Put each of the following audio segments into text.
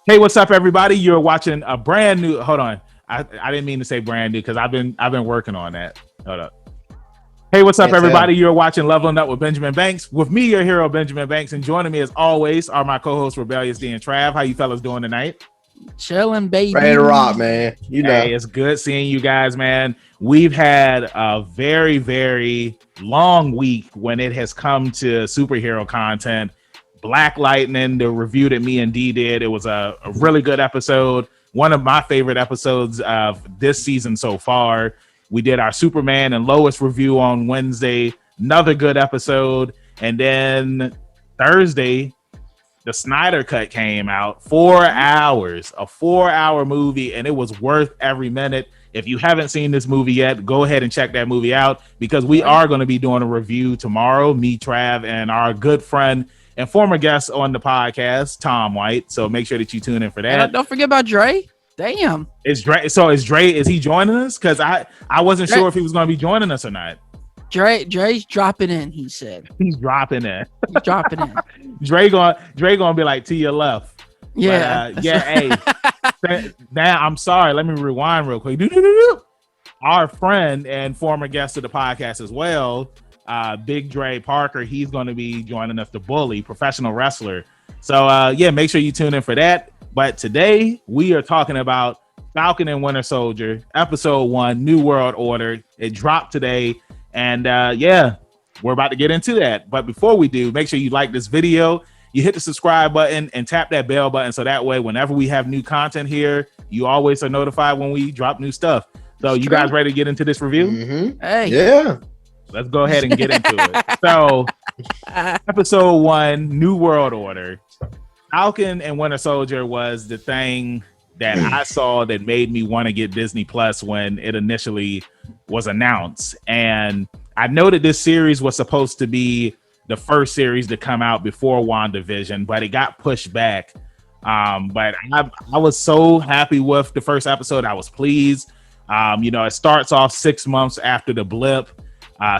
Hey, what's up, everybody? You're watching a brand new. Hold on, I didn't mean to say brand new because I've been working on that. Hold up. Hey, what's up, Can't everybody? tell. You're watching Leveling Up with Benjamin Banks. With me, your hero, Benjamin Banks, and joining me as always are my co-hosts Rebellious D and Trav. How you fellas doing tonight? Chilling, baby. Ready to rock, man. You know. Hey, it's good seeing you guys, man. We've had a very, very long week when it has come to superhero content. Black Lightning, the review that me and D did, it was a really good episode. One of my favorite episodes of this season so far. We did our Superman and Lois review on Wednesday. Another good episode. And then Thursday, the Snyder Cut came out. 4 hours, a 4-hour movie, and it was worth every minute. If you haven't seen this movie yet, go ahead and check that movie out because we are going to be doing a review tomorrow. Me, Trav, and our good friend and former guest on the podcast, Tom White. So make sure that you tune in for that. And don't forget about Dre. Damn. Is Dre? So is he joining us? Because I wasn't sure if he was going to be joining us or not. Dre's dropping in, he said. He's dropping in. He's dropping in. Dre gonna be like to your left. Yeah. But, hey. Now I'm sorry. Let me rewind real quick. Our friend and former guest of the podcast as well, Big Dre Parker. He's going to be joining us. The Bully, professional wrestler. So make sure you tune in for that. But today we are talking about Falcon and Winter Solider, episode 1, New World Order. It dropped today. And we're about to get into that. But before we do, make sure you like this video. You hit the subscribe button and tap that bell button. So that way, whenever we have new content here, you always are notified when we drop new stuff. So you guys ready to get into this review? Mm-hmm. Hey. Yeah. Let's go ahead and get into it. So episode 1, New World Order. Falcon and Winter Solider was the thing that I saw that made me want to get Disney Plus when it initially was announced. And I know that this series was supposed to be the first series to come out before WandaVision, but it got pushed back. But I was so happy with the first episode. I was pleased. It starts off 6 months after the blip.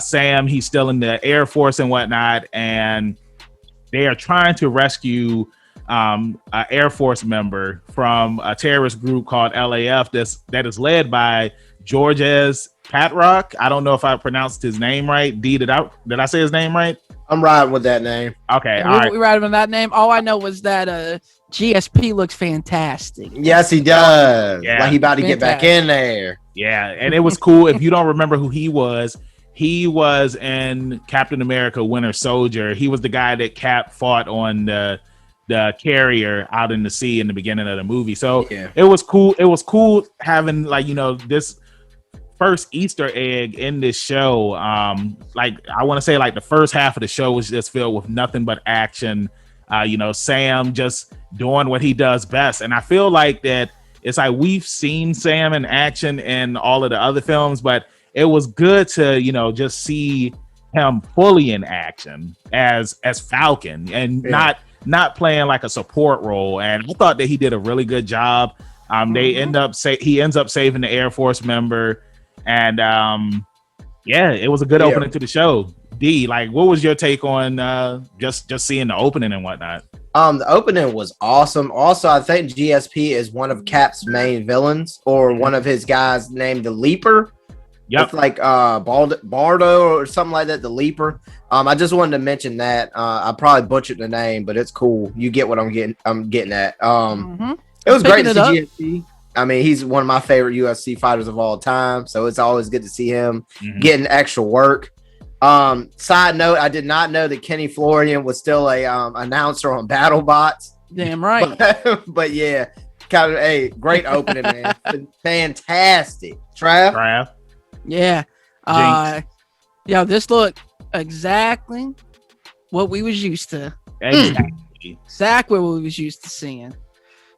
Sam, he's still in the Air Force and whatnot, and they are trying to rescue an Air Force member from a terrorist group called LAF that is led by Georges Patrock. I don't know if I pronounced his name right. D, did I say his name right? I'm riding with that name. Okay, And all right. we riding with that name. All I know was that GSP looks fantastic. Yes, he does. Yeah. Like he about to get back in there. Yeah, and it was cool. If you don't remember who he was in Captain America Winter Soldier. He was the guy that Cap fought on the carrier out in the sea in the beginning of the movie. So It was cool. It was cool having this first Easter egg in this show. I want to say the first half of the show was just filled with nothing but action. Sam just doing what he does best. And I feel like that it's like we've seen Sam in action in all of the other films, but it was good to, just see him fully in action as Falcon and not playing like a support role. And I thought that he did a really good job. He ends up saving the Air Force member. And it was a good opening to the show. D, what was your take on just seeing the opening and whatnot? The opening was awesome. Also, I think GSP is one of Cap's main villains, or one of his guys named the Leaper. Yep. It's like Bardo or something like that, the Leaper. I just wanted to mention that. I probably butchered the name, but it's cool. You get what I'm getting at. It was great to see GSP. I mean, he's one of my favorite UFC fighters of all time, so it's always good to see him getting extra work. Side note, I did not know that Kenny Florian was still a announcer on BattleBots. Damn right. But yeah, kind of great opening, man. Fantastic. Trav? Yeah. This looked exactly what we was used to. Exactly what we was used to seeing.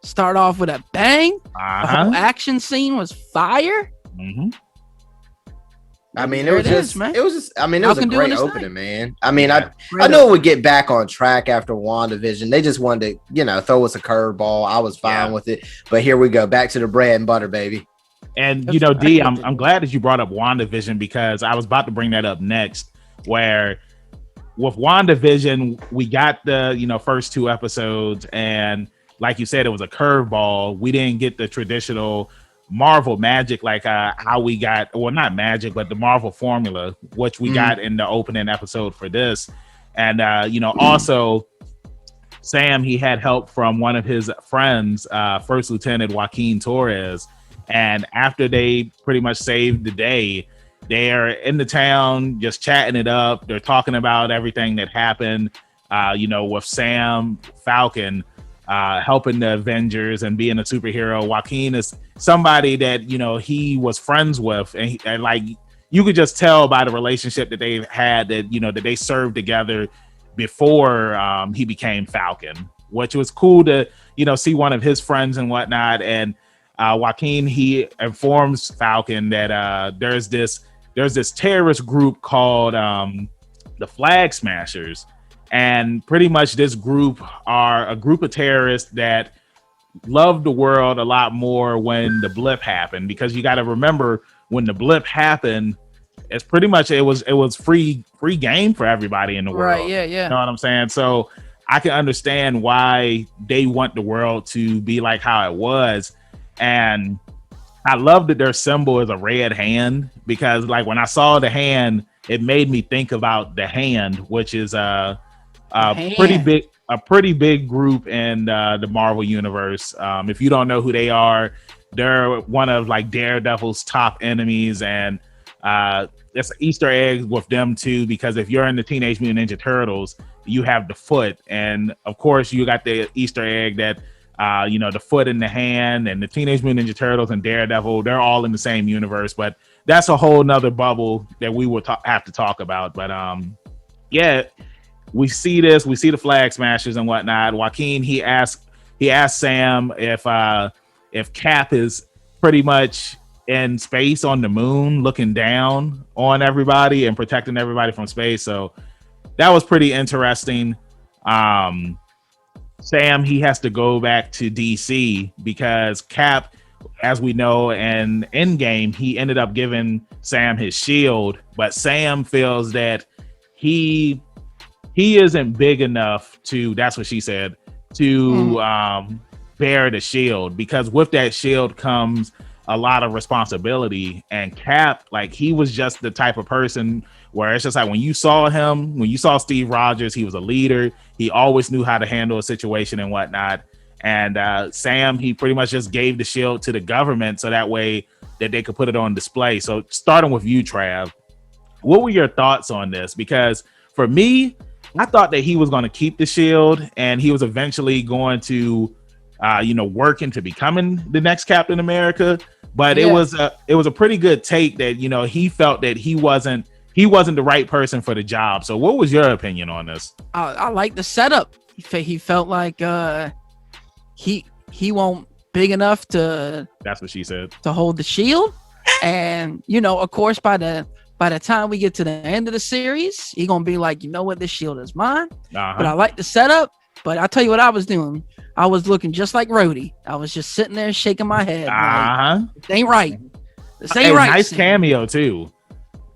Start off with a bang. The whole action scene was fire. I mean, it was a great opening, man. I mean, I know it would get back on track after WandaVision. They just wanted to, throw us a curveball. I was fine with it, but here we go, back to the bread and butter, baby. And D, I'm glad that you brought up WandaVision because I was about to bring that up next. Where with WandaVision, we got the first 2 episodes, and like you said, it was a curveball. We didn't get the traditional Marvel magic like how we got, well, not magic, but the Marvel formula, which we got in the opening episode for this. And also Sam, he had help from one of his friends, First Lieutenant Joaquin Torres. And after they pretty much saved the day, they're in the town just chatting it up. They're talking about everything that happened, with Sam, Falcon, helping the Avengers and being a superhero. Joaquin is somebody that, he was friends with. And like, you could just tell by the relationship that they had that, that they served together before he became Falcon, which was cool to, see one of his friends and whatnot. And Joaquin, he informs Falcon that there's this terrorist group called the Flag Smashers. And pretty much this group are a group of terrorists that loved the world a lot more when the blip happened, because you got to remember when the blip happened, it's pretty much it was free game for everybody in the world. Right, yeah. You know what I'm saying? So I can understand why they want the world to be like how it was. And I love that their symbol is a red hand, because like when I saw the hand, it made me think about the Hand, which is a pretty big group in the Marvel universe. If you don't know who they are, they're one of like Daredevil's top enemies, and it's an Easter egg with them too, because if you're in the Teenage Mutant Ninja Turtles, you have the foot, and of course you got the Easter egg that the foot and the hand, and the Teenage Mutant Ninja Turtles and Daredevil, they're all in the same universe. But that's a whole nother bubble that we will have to talk about. But we see the Flag Smashers and whatnot. Joaquin, he asked Sam if Cap is pretty much in space on the moon, looking down on everybody and protecting everybody from space. So that was pretty interesting. Sam, he has to go back to DC because Cap, as we know, in Endgame, he ended up giving Sam his shield, but Sam feels that he isn't big enough to, that's what she said, to bear the shield, because with that shield comes a lot of responsibility. And Cap, like, he was just the type of person where it's just like when you saw Steve Rogers, he was a leader. He always knew how to handle a situation and whatnot. And Sam, he pretty much just gave the shield to the government so that way that they could put it on display. So starting with you, Trav, what were your thoughts on this? Because for me, I thought that he was going to keep the shield and he was eventually going to, work into becoming the next Captain America. But it was a pretty good take that, he felt that he wasn't the right person for the job. So what was your opinion on this? I like the setup. He felt like he won't big enough to, that's what she said, to hold the shield. And of course by the time we get to the end of the series, he gonna be like, what, this shield is mine. But I like the setup. But I'll tell you what I was doing. I was looking just like Rhodey. I was just sitting there shaking my head. Like, this ain't right. This ain't right. Nice cameo too.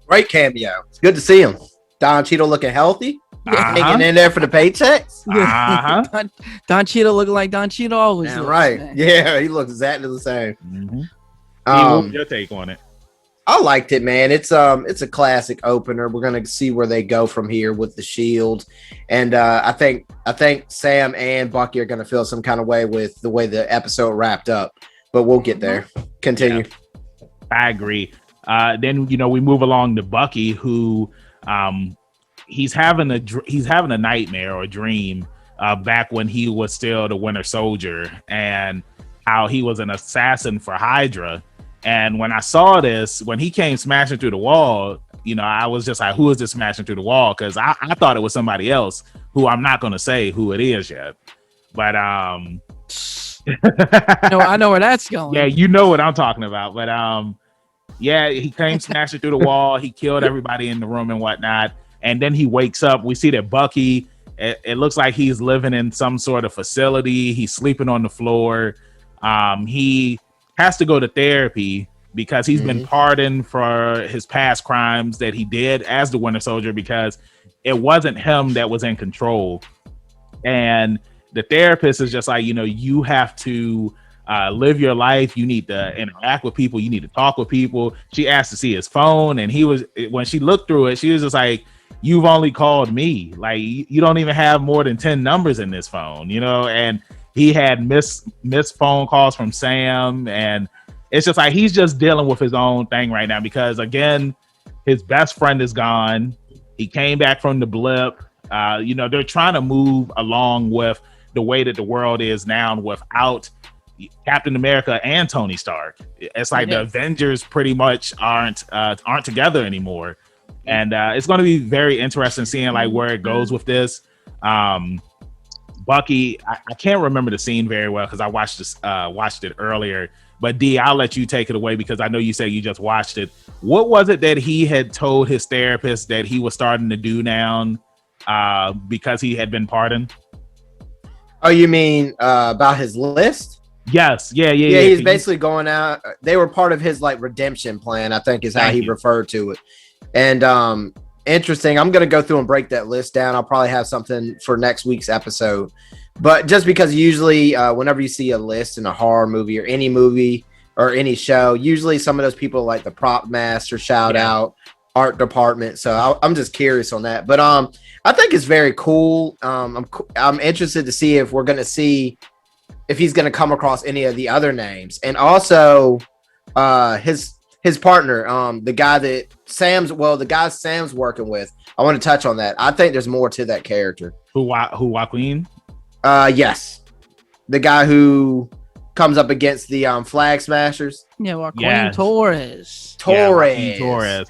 Great cameo. It's good to see him. Don Cheadle looking healthy. Hanging in there for the paychecks. Don Cheadle looking like Don Cheadle always looks. Right. Man. Yeah, he looks exactly the same. Mm-hmm. What was your take on it? I liked it, man. It's a classic opener. We're gonna see where they go from here with the shield, and I think Sam and Bucky are gonna feel some kind of way with the way the episode wrapped up. But we'll get there. Continue. Yeah, I agree. Then we move along to Bucky, who he's having a nightmare or a dream back when he was still the Winter Soldier, and how he was an assassin for Hydra. And when I saw this, when he came smashing through the wall, I was just like, who is this smashing through the wall? Because I thought it was somebody else who I'm not going to say who it is yet. But I know where that's going. Yeah, you know what I'm talking about. But he came smashing through the wall. He killed everybody in the room and whatnot. And then he wakes up. We see that Bucky, it looks like he's living in some sort of facility. He's sleeping on the floor. He has to go to therapy because he's been pardoned for his past crimes that he did as the Winter Soldier, because it wasn't him that was in control. And the therapist is just like, you have to live your life. You need to interact with people. You need to talk with people. She asked to see his phone, and when she looked through it, she was just like, you've only called me. Like, you don't even have more than 10 numbers in this phone, and he had missed phone calls from Sam. And it's just like, he's just dealing with his own thing right now, because again, his best friend is gone. He came back from the blip. They're trying to move along with the way that the world is now without Captain America and Tony Stark. It's like the Avengers pretty much aren't together anymore. And it's going to be very interesting seeing like where it goes with this. Bucky, I can't remember the scene very well because I watched it earlier. But D, I'll let you take it away because I know you say you just watched it. What was it that he had told his therapist that he was starting to do now because he had been pardoned? Oh, you mean about his list? Yes. Yeah. He's basically going out. They were part of his like redemption plan, I think is how he referred to it. And interesting. I'm going to go through and break that list down. I'll probably have something for next week's episode. But just because usually whenever you see a list in a horror movie or any show, usually some of those people like the prop master, shout out, art department. So I'm just curious on that. But I think it's very cool. I'm interested to see if we're going to see if he's going to come across any of the other names. And also his partner, the guy Sam's working with. I want to touch on that. I think there's more to that character. Who Joaquin? Yes. The guy who comes up against the Flag Smashers. Yeah, Joaquin Torres. I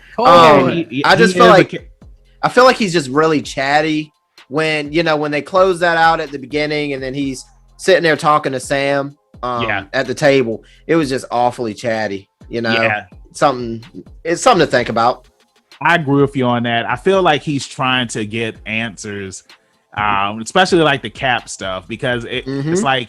feel like he's just really chatty when they close that out at the beginning and then he's sitting there talking to Sam at the table. It was just awfully chatty, It's something to think about. I agree with you on that. I feel like he's trying to get answers, especially like the Cap stuff, because it's like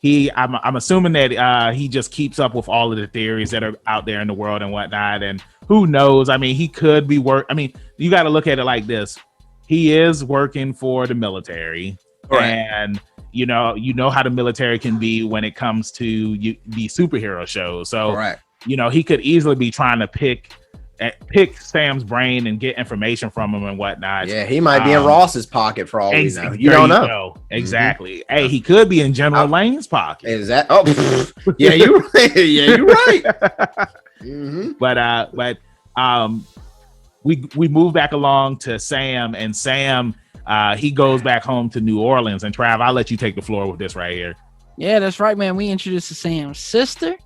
I'm assuming that he just keeps up with all of the theories that are out there in the world and whatnot. And who knows? I mean, he could be you got to look at it like this. He is working for the military, and you know how the military can be when it comes to the superhero shows. So, he could easily be trying to pick Sam's brain and get information from him and whatnot. Yeah, he might be in Ross's pocket for all we know. You don't know. Exactly. Mm-hmm. Hey, he could be in General Lane's pocket. Is that? Oh, yeah, you're right. Mm-hmm. But we move back along to Sam, and Sam he goes back home to New Orleans. And Trav, I'll let you take the floor with this right here. Yeah, that's right, man. We introduced to Sam's sister.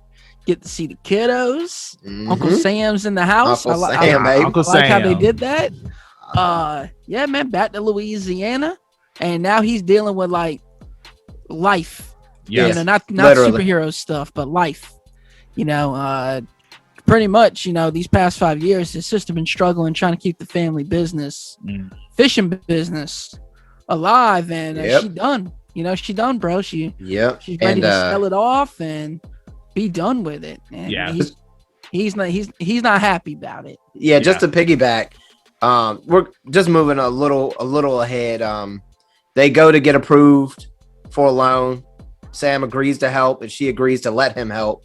Get to see the kiddos. Mm-hmm. Uncle Sam's in the house. Uncle Sam. I like how they did that. Yeah, man, back to Louisiana, and now he's dealing with like life. Yes. Not superhero stuff, but life. Pretty much, these past 5 years, his sister been struggling trying to keep the family business, fishing business alive, and she done. She done, bro. She's ready to sell it off and be done with it. And he's not happy about it. Yeah, just to piggyback, we're just moving a little ahead. They go to get approved for a loan. Sam agrees to help, and she agrees to let him help,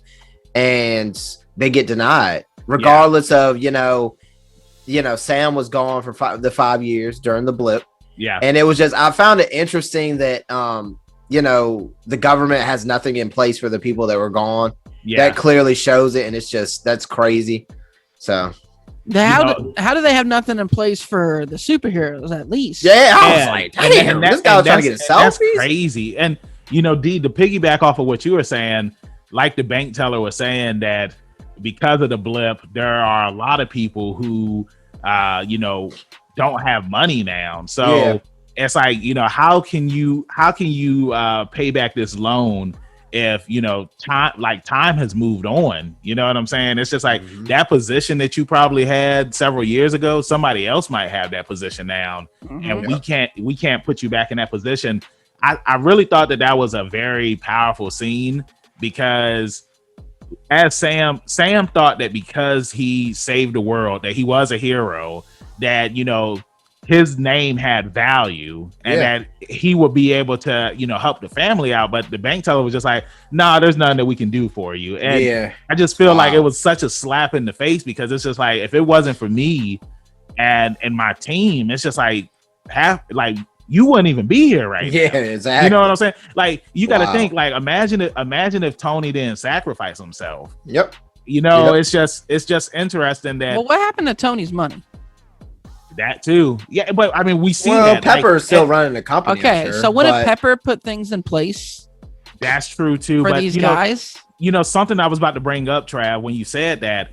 and they get denied, regardless of Sam was gone for 5 years during the blip. Yeah, and it was just I found it interesting that the government has nothing in place for the people that were gone. Yeah, that clearly shows it, and it's just that's crazy. So how do they have nothing in place for the superheroes at least? Yeah, I was like, damn, this guy was trying to get a selfie. That's crazy. And D, to piggyback off of what you were saying, like the bank teller was saying, that because of the blip, there are a lot of people who don't have money now. So it's like, how can you pay back this loan if time has moved on? You know what I'm saying? It's just like that position that you probably had several years ago, somebody else might have that position now, and we can't put you back in that position. I really thought that was a very powerful scene, because as Sam thought that because he saved the world, that he was a hero, that his name had value and that he would be able to, help the family out. But the bank teller was just like, nah, there's nothing that we can do for you. And I just feel like it was such a slap in the face, because it's just like, if it wasn't for me and my team, it's just like, you wouldn't even be here right now. Exactly. You know what I'm saying? Like, you got to think, like, imagine if Tony didn't sacrifice himself. It's just interesting that. Well, what happened to Tony's money? That too. Yeah, but I mean, we see that. Pepper's still running the company. Okay, so wouldn't Pepper put things in place? That's true too. For these guys? Something I was about to bring up, Trav, when you said that.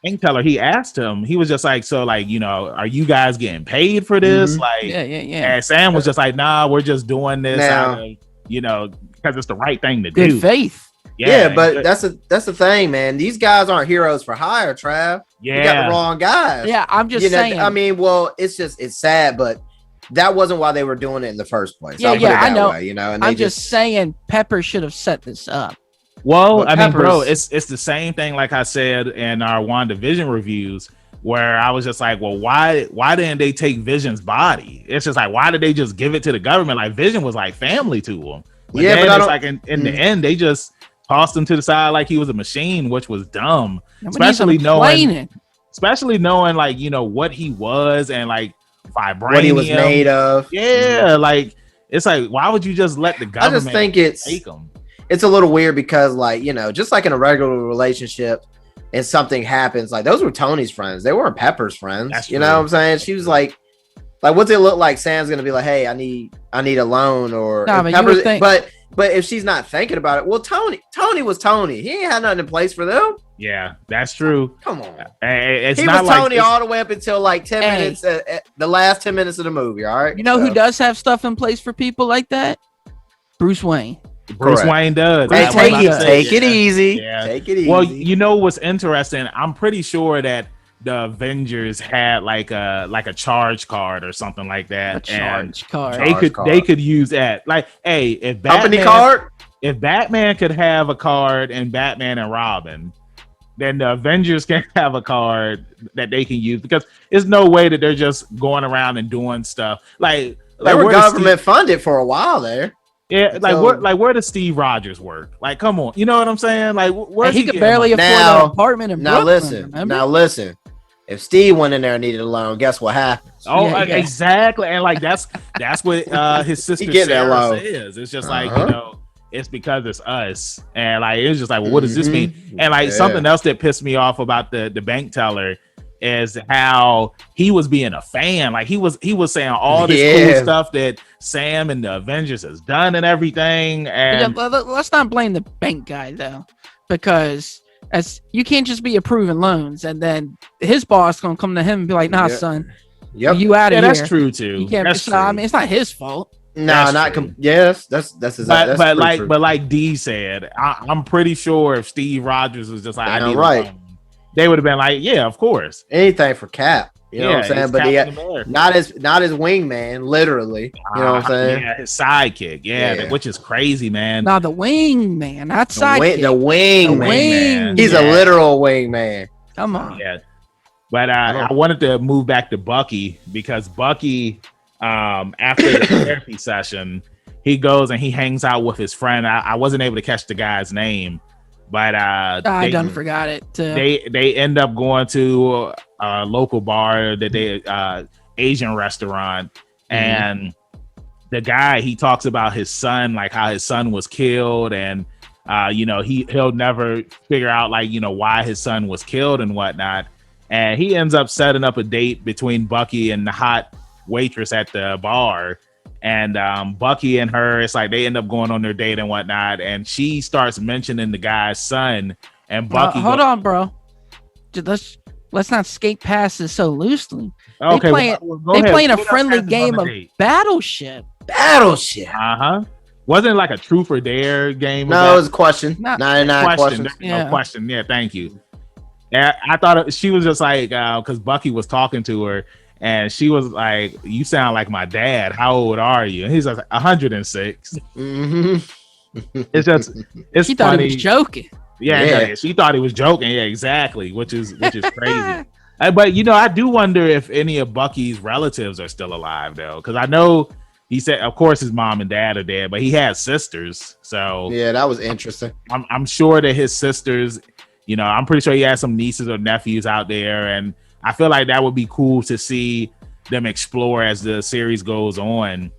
Bank teller, he asked him, he was just like, so like, are you guys getting paid for this? Like, and Sam was just like, nah, we're just doing this out of, because it's the right thing to do. Good faith. But that's the thing, man. These guys aren't heroes for hire, Trav. You got the wrong guys. Yeah, I'm just saying. I mean, well, it's sad, but that wasn't why they were doing it in the first place. I know. Way, and I'm just saying Pepper should have set this up. Well, I mean, bro, it's the same thing, like I said in our WandaVision reviews, where I was just like, well, why didn't they take Vision's body? It's just like, why did they just give it to the government? Like, Vision was like family to them. But it's like in the end, they just tossed him to the side like he was a machine, which was dumb. Especially knowing like, what he was and like vibranium, what he was made of. Like, it's like, why would you just let the government I just think take him? It's a little weird because, like, just like in a regular relationship and something happens, like those were Tony's friends. They weren't Pepper's friends. That's you know what I'm saying? She was like, what's it look like? Sam's going to be like, hey, I need a loan, or but if she's not thinking about it, well, Tony was Tony. He ain't had nothing in place for them. Yeah, that's true. Come on. It's he not was like Tony all the way up until like 10 minutes, the last 10 minutes of the movie. All right. Who does have stuff in place for people like that? Bruce Wayne. Wayne does. Take it easy. Take it easy. Well, what's interesting? I'm pretty sure that the Avengers had like a charge card or something like that. A charge card. They could use that. Like, hey, if Batman could have a card in Batman and Robin, then the Avengers can have a card that they can use, because there's no way that they're just going around and doing stuff. Like they were government funded for a while there. Yeah, where does Steve Rogers work? Like, come on, you know what I'm saying? Like, where he could barely afford an apartment in Brooklyn. Now listen. If Steve went in there and needed a loan, guess what happens? Exactly. And like that's what his sister Sarah says. It's just like, it's because it's us. And like it's just like, well, what does this mean? And like something else that pissed me off about the bank teller is how he was being a fan. Like he was saying all this cool stuff that Sam and the Avengers has done and everything. And let's not blame the bank guy though, because as you can't just be approving loans and then his boss gonna come to him and be like, nah, son, you out of here. That's true too. You can't. I mean, it's not his fault. No, that's exactly. But like D said, I'm pretty sure if Steve Rogers was just like, I need a loan, they would have been like, yeah, of course, anything for Cap. You know what I'm saying? But not as wingman, literally. You know what I'm saying? Yeah, his sidekick. Which is crazy, man. No, the wingman, not sidekick. The wingman. He's a literal wingman. Come on. Yeah. But I wanted to move back to Bucky, because Bucky, after the therapy session, he goes and he hangs out with his friend. I wasn't able to catch the guy's name, but I done forgot it. They end up going to a local bar that they Asian restaurant, and the guy, he talks about his son, like how his son was killed, and he'll never figure out like why his son was killed and whatnot. And he ends up setting up a date between Bucky and the hot waitress at the bar. And Bucky and her, it's like they end up going on their date and whatnot. And she starts mentioning the guy's son. And Bucky, hold on, bro. Let's not skate past this so loosely. Okay, they playing a friendly game of Battleship. Wasn't it like a truth or dare game? No, it was a question. 99 questions. No question. Yeah, thank you. And I thought she was just like, because Bucky was talking to her, and she was like, "You sound like my dad. How old are you?" And he's like, 106. It's she thought he was joking. Yeah, she thought he was joking. Yeah, exactly. Which is crazy. But I do wonder if any of Bucky's relatives are still alive though, because I know he said, of course, his mom and dad are dead, but he has sisters. So yeah, that was interesting. I'm sure that his sisters, I'm pretty sure he has some nieces or nephews out there, and I feel like that would be cool to see them explore as the series goes on.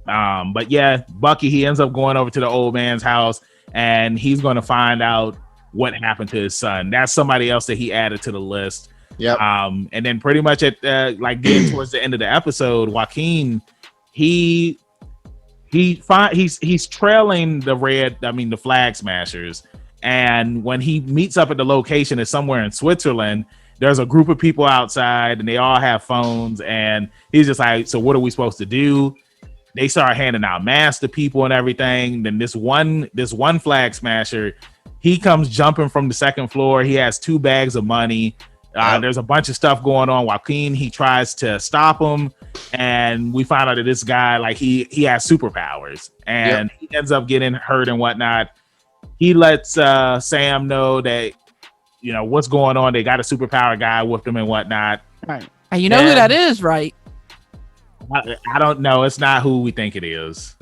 But yeah, Bucky, he ends up going over to the old man's house, and he's going to find out what happened to his son. That's somebody else that he added to the list. Yep. And then pretty much at getting towards the end of the episode, Joaquin, he's trailing the Flag Smashers, and when he meets up at the location, it's somewhere in Switzerland. There's a group of people outside, and they all have phones, and he's just like, so what are we supposed to do? They start handing out masks to people and everything. Then this one Flag Smasher, he comes jumping from the second floor. He has 2 bags of money. There's a bunch of stuff going on. Joaquin, he tries to stop him, and we find out that this guy, like, he has superpowers, and he ends up getting hurt and whatnot. He lets Sam know that what's going on. They got a superpower guy with them and whatnot. Right. And you know who that is, right? I don't know. It's not who we think it is.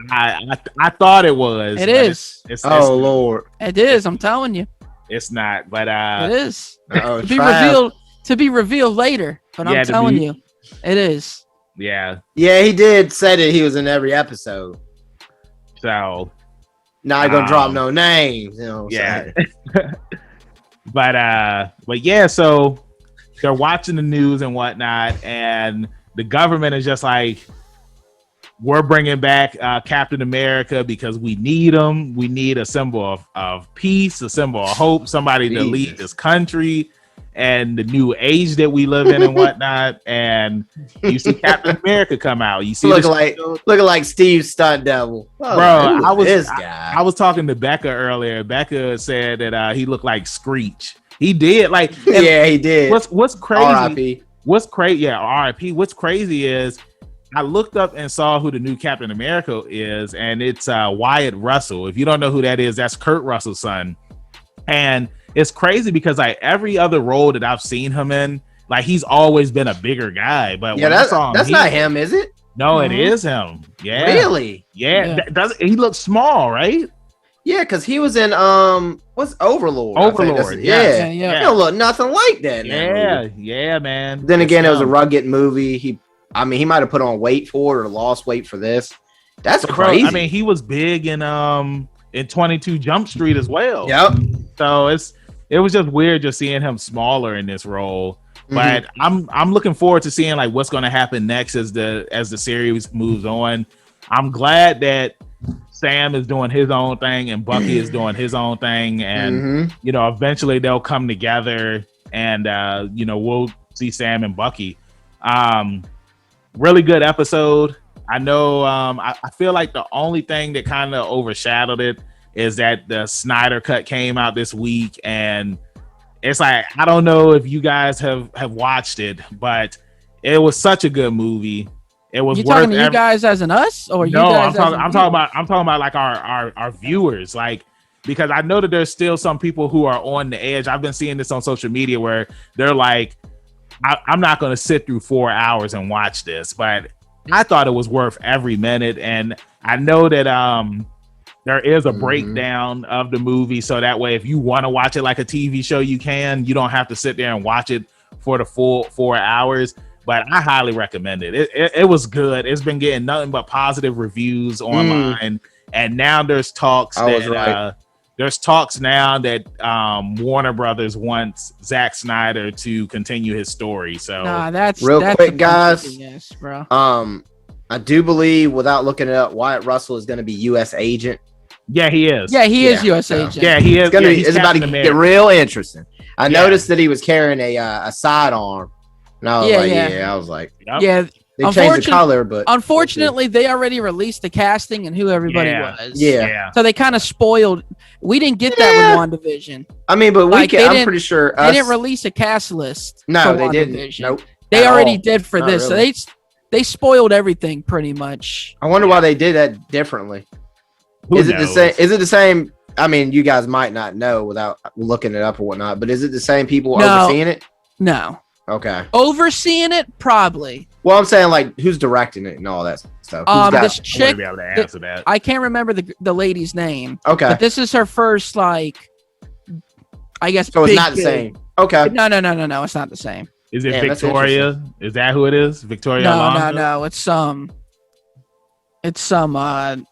I thought it was. It is. It's Lord. It is. I'm telling you. It's not. But it is. To be revealed later. But I'm telling you, it is. Yeah. Yeah, he did say that he was in every episode. So not gonna drop no names. Yeah. But yeah. So they're watching the news and whatnot, and the government is just like, we're bringing back Captain America because we need him. We need a symbol of peace, a symbol of hope, somebody to lead this country and the new age that we live in and whatnot. And you see Captain America come out. You see looking like Steve Stunt Devil. Oh, bro, I was talking to Becca earlier. Becca said that he looked like Screech. He did. He did. What's crazy? R.I.P. What's crazy? Yeah, R.I.P. What's crazy is I looked up and saw who the new Captain America is, and it's Wyatt Russell. If you don't know who that is, that's Kurt Russell's son. And it's crazy because every other role that I've seen him in, he's always been a bigger guy. But when I saw him, that's not him, is it? No, it is him. Yeah, really? Yeah. He looks small, right? Yeah, because he was in what's Overlord? Overlord. Yeah. He don't look nothing like that. Yeah, man. Then again, it was a rugged movie. He might have put on weight for it or lost weight for this. That's crazy. I mean, he was big in 22 Jump Street as well. Yep. So it was just weird just seeing him smaller in this role. But I'm looking forward to seeing what's going to happen next as the series moves on. I'm glad that Sam is doing his own thing and Bucky is doing his own thing, and eventually they'll come together, and we'll see Sam and Bucky. Really good episode. I know. I feel like the only thing that kind of overshadowed it is that the Snyder cut came out this week, and it's I don't know if you guys have watched it, but it was such a good movie. It was. You talking to you guys as an us, or no? You guys I'm talking about our viewers, because I know that there's still some people who are on the edge. I've been seeing this on social media where they're like, I'm not going to sit through 4 hours and watch this, but I thought it was worth every minute. And I know that there is a breakdown of the movie, so that way if you want to watch it like a TV show, you can. You don't have to sit there and watch it for the full 4 hours. But I highly recommend it. It was good. It's been getting nothing but positive reviews online, and now there's talks there's talks now that Warner Brothers wants Zack Snyder to continue his story. So that's quick, guys. Yes, bro. I do believe, without looking it up, Wyatt Russell is going to be U.S. agent. Yeah, he is. Yeah, he is U.S. agent. Yeah, he is. It's about to get real interesting. I noticed that he was carrying a sidearm. And I was like, yeah. They changed the color, but unfortunately, they already released the casting and who everybody was. Yeah. So they kind of spoiled. We didn't get that with WandaVision. I mean, but I'm pretty sure they didn't release a cast list. No, they didn't. Nope. They already did for this. Really. So they spoiled everything pretty much. I wonder why they did that differently. Is it the same? I mean, you guys might not know without looking it up or whatnot, but is it the same people overseeing it? No. Okay. Overseeing it, probably. Well, I'm saying like who's directing it and all that stuff. This chick. Be able to answer that. I can't remember the lady's name. Okay. But this is her first, like, I guess. So it's not the same. Okay. No. It's not the same. Is it Victoria? Is that who it is? Victoria? No. It's some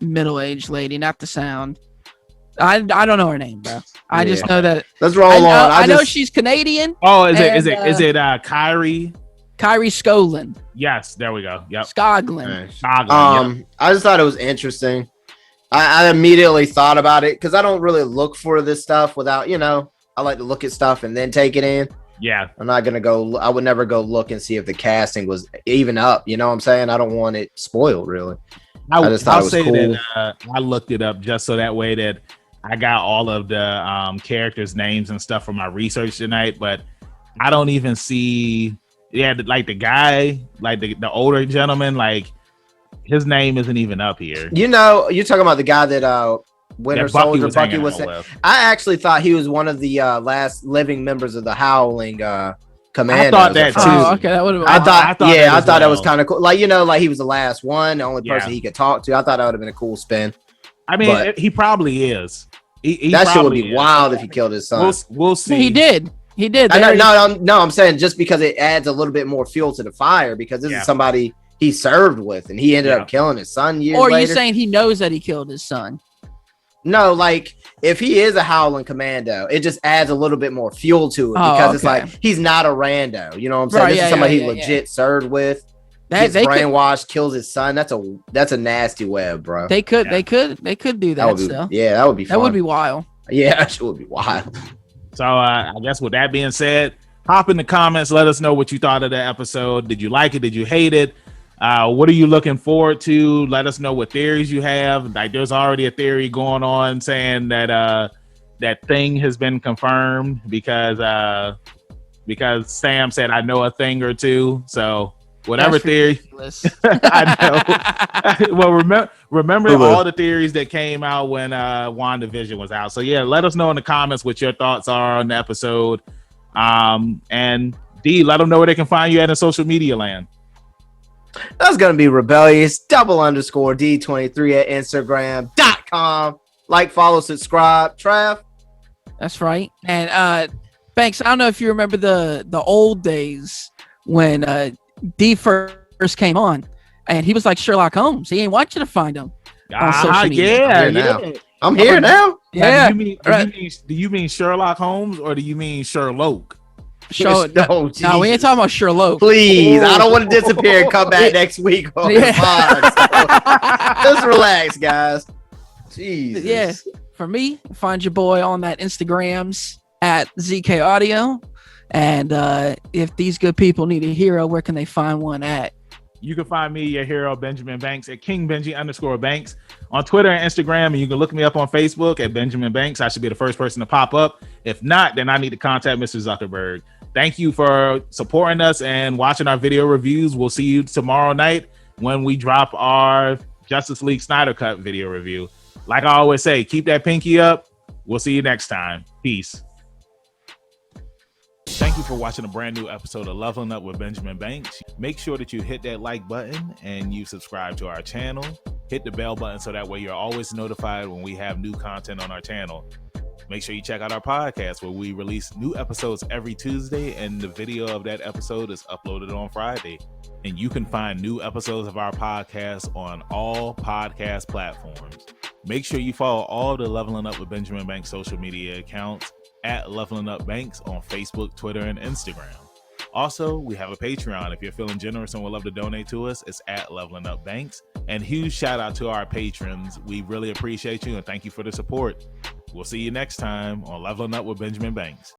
middle-aged lady, not the sound. I don't know her name, bro. I just know that. Let's roll on. I know she's Canadian. Oh, is it Kyrie? Kyrie Scolan. Yes, there we go. Yep. Skoglin. Yep. I just thought it was interesting. I immediately thought about it because I don't really look for this stuff without, I like to look at stuff and then take it in. Yeah. I'm not going to go. I would never go look and see if the casting was even up. You know what I'm saying? I don't want it spoiled, really. I just thought it was cool. That I looked it up just so that way that I got all of the characters' names and stuff for my research tonight, but I don't even see. Yeah, like the guy, like the older gentleman, like his name isn't even up here. You're talking about the guy that Winter Soldier Bucky was. I actually thought he was one of the last living members of the Howling Commando. I thought that too. Oh, okay, that would have. I thought that was kind of cool. Like like he was the last one, the only person he could talk to. I thought that would have been a cool spin. I mean, he probably is. That shit would be wild if he killed his son. We'll see. He did. I'm saying just because it adds a little bit more fuel to the fire because this is somebody he served with and he ended up killing his son years later. Or are you saying he knows that he killed his son? No, like if he is a Howling Commando, it just adds a little bit more fuel to it because it's like he's not a rando. You know what I'm saying? This is somebody he legit served with. Gets brainwashed, kills his son. That's a nasty web, bro. They could do that. That would be fun. That would be wild. Yeah, that would be wild. So I guess with that being said, hop in the comments. Let us know what you thought of the episode. Did you like it? Did you hate it? What are you looking forward to? Let us know what theories you have. Like there's already a theory going on saying that that thing has been confirmed because Sam said I know a thing or two. So whatever theory. I know. Well, remember all the theories that came out when WandaVision was out. So yeah, let us know in the comments what your thoughts are on the episode. And D, let them know where they can find you at in social media land. That's gonna be rebellious _D23 at Instagram.com. Like, follow, subscribe. Trav. That's right. And Banks, I don't know if you remember the old days when D first came on, and he was like Sherlock Holmes. He ain't want you to find him. Yeah. I'm here now. Yeah. Do you mean Sherlock Holmes or do you mean Sherlock? No, we ain't talking about Sherlock. Please, I don't want to disappear and come back next week on the pod. So just relax, guys. Jesus. Yeah. For me, find your boy on that Instagrams at ZK Audio. And if these good people need a hero, where can they find one at? You can find me, your hero, Benjamin Banks, at KingBenji_Banks on Twitter and Instagram. And you can look me up on Facebook at Benjamin Banks. I should be the first person to pop up. If not, then I need to contact Mr. Zuckerberg. Thank you for supporting us and watching our video reviews. We'll see you tomorrow night when we drop our Justice League Snyder Cut video review. Like I always say, keep that pinky up. We'll see you next time. Peace. Thank you for watching a brand new episode of Leveling Up with Benjamin Banks. Make sure that you hit that like button and you subscribe to our channel. Hit the bell button so that way you're always notified when we have new content on our channel. Make sure you check out our podcast where we release new episodes every Tuesday and the video of that episode is uploaded on Friday. And you can find new episodes of our podcast on all podcast platforms. Make sure you follow all the Leveling Up with Benjamin Banks social media accounts at Leveling Up Banks on Facebook, Twitter, and Instagram. Also, we have a Patreon. If you're feeling generous and would love to donate to us, it's at Leveling Up Banks. And huge shout out to our patrons. We really appreciate you and thank you for the support. We'll see you next time on Leveling Up with Benjamin Banks.